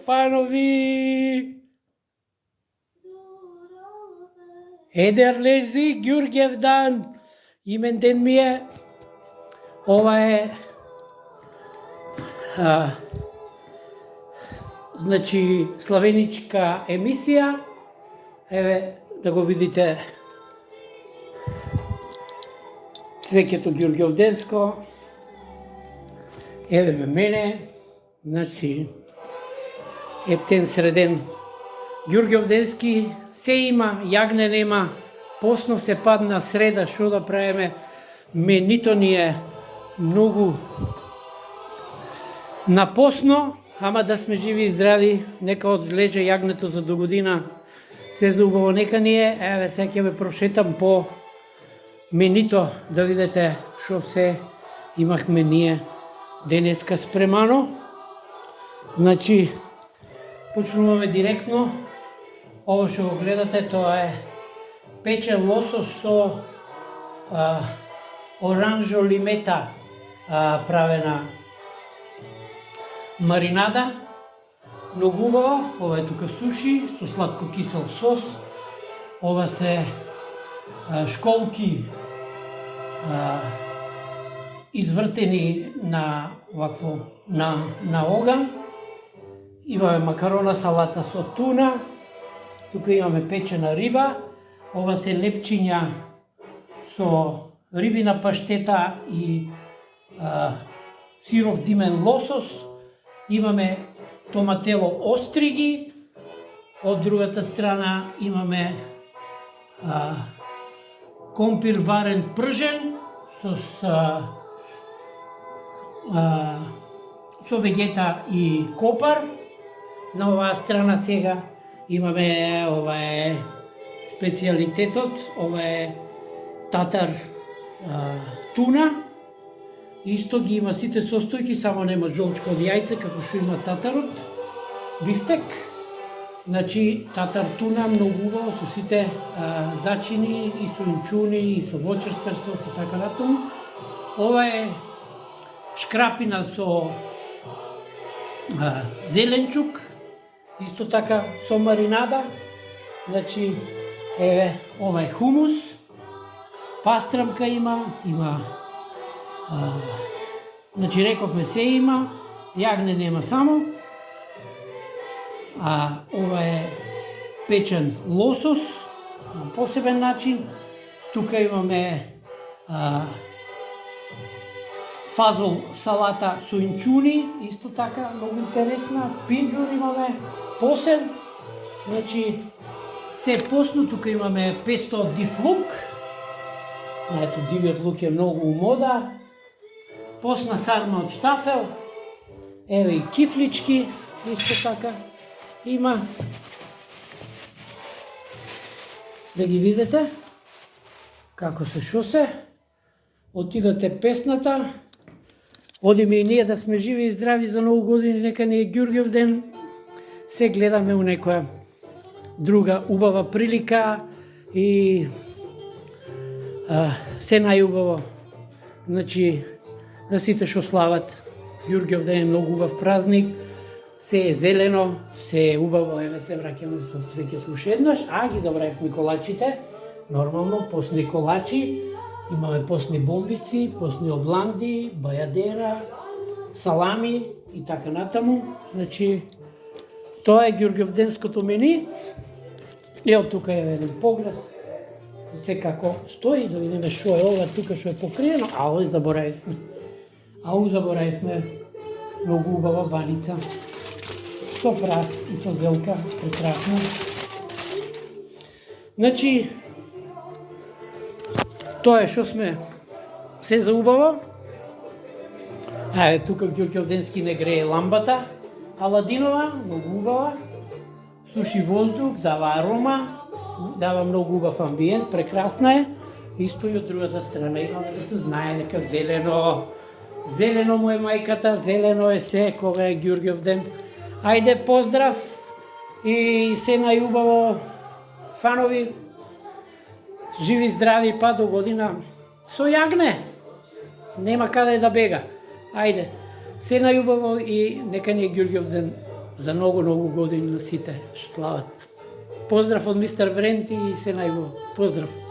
Фанови! Едерлези Ѓурѓевдан, имен ден ми е. Ова е значи славеничка емисија. Еве да го видите цвеќето ѓурѓовденско. Еве ме мене. Значи, ептен среден ѓурѓовденски, се има, јагне нема, посно се падна среда, шо да правиме, менито ни е многу напосно, ама да сме живи и здрави, нека одлеже јагнето за до година, се за убаво нека ни е, еве сега ќе ме прошетам по менито, да видите шо се имахме ние денеска спремано. Значи, почнуваме директно. Ова што го гледате, тоа е печен лосос со оранжо лимета правена маринада. Многу убава, ова е тука суши со сладко кисел сос. Ова се школки извртени на вакво на оган. Имаме макарона салата со туна, тука имаме печена риба, ова се лепчиња со рибина паштета и сиров димен лосос, имаме томатело остриги, од другата страна имаме компир варен пржен со вегета и копар. На оваа страна сега имаме, ова е специјалитетот, ова е татар туна. Исто ги има сите состојки, само нема жолчко од јајце, како што има татарот. Бифтек, значи татар туна, многу убаво, со сите зачини, и со инчуни, и со вочестер сос и така натаму. Ова е шкрапина со зеленчук, исто така со маринада. Значи, еве, ова е хумус, пастрамка има, значи рековме се има, јагне нема само. Ова е печен лосос на посебен начин. Тука имаме фазол салата со инчуни, исто така, многу интересна. Пинџур имаме, посен, значи, се посно, тука имаме песто од див лук. Знаете, дивиот лук е многу у мода. Посна сарма од штафел, еве и кифлички, исто така, има. Да ги видите, како се шо се. Отидате песната. Одиме и ние да сме живи и здрави за многу години, нека ни е Ѓурѓовден. Се гледаме у некоја друга убава прилика и се најубаво. Значи, на сите што слават Ѓурѓовден е многу убав празник, се е зелено, се е убаво, еве се враќаме со цвеќето уште еднаш, ги забравивме колачите, нормално, посни колачи. Имаме посни бомбици, посни обланди, бајадера, салами и така натаму. Значи, тоа е ѓурѓовденското мени. Ево тука е еден поглед. Се како стои, да видиме што е ова тука што е покриено. Заборавивме многу убава баница. Со прас и со зелка, прекрасно. Значи, тоа е што сме се заубаво. Тука ѓурѓовденски не грее ламбата. Аладинова, многу убава. Суши воздух, дава арома, дава многу убав амбиент, прекрасна е. Исто и од другата страна имаме да се знае дека зелено му е мајката, зелено е се кога е Ѓурѓовден. Ајде поздрав и се најубаво фанови. Живи, здрави, па до година со јагне. Нема каде да бега. Ајде, Се најубаво и нека ни е Ѓурѓев ден за многу години на сите што слават. Поздрав од мистер Брент и се најубаво. Поздрав.